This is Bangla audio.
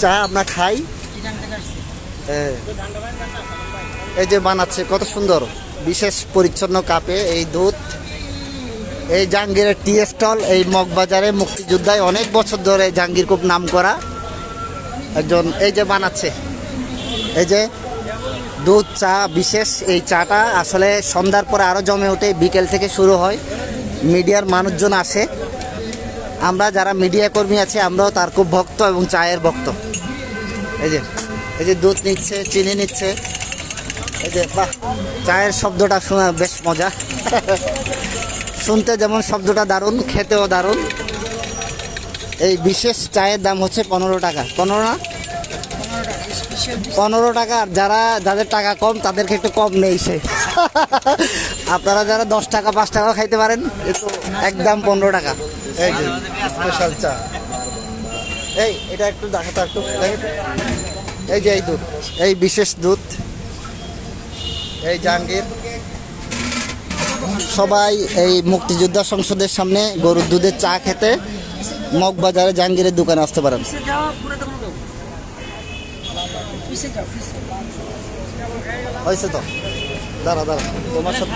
চা আমরা খাই। এই যে বানাচ্ছে কত সুন্দর বিশেষ পরিচ্ছন্ন কাপে এই দুধ। এই জাহাঙ্গীরের টি স্টল এই মগবাজারে মুক্তিযোদ্ধায় অনেক বছর ধরে জাহাঙ্গীর খুব নাম করা একজন। এই যে বানাচ্ছে এই যে দুধ চা বিশেষ। এই চাটা আসলে সন্ধ্যার পরে আরও জমে ওঠে, বিকেল থেকে শুরু হয়, মিডিয়ার মানুষজন আসে। আমরা যারা মিডিয়া কর্মী আছি আমরাও তার খুব ভক্ত এবং চায়ের ভক্ত। এই যে দুধ নিচ্ছে, চিনি নিচ্ছে। এই যে বাহ, চায়ের শব্দটা শোনা বেশ মজা। শুনতে যেমন শব্দটা দারুণ, খেতেও দারুণ। এই বিশেষ চায়ের দাম হচ্ছে 15 টাকা। 15 টাকা। আর যাদের টাকা কম তাদেরকে একটু কম নেই সে। আপনারা যারা 10 টাকা 5 টাকা খাইতে পারেন, একটু একদম 15 টাকা। এই যে স্পেশাল চা। এটা একটু দেখাতো একটু। এই যে এই দুধ, এই বিশেষ দুধ, এই জাহাঙ্গীর। সবাই এই মুক্তিযোদ্ধা সংসদের সামনে গরুর দুধের চা খেতে মগবাজারে জাহাঙ্গীরের দোকানে আসতে পারেন। হয়েছে তো, দাঁড়া তোমার সাথে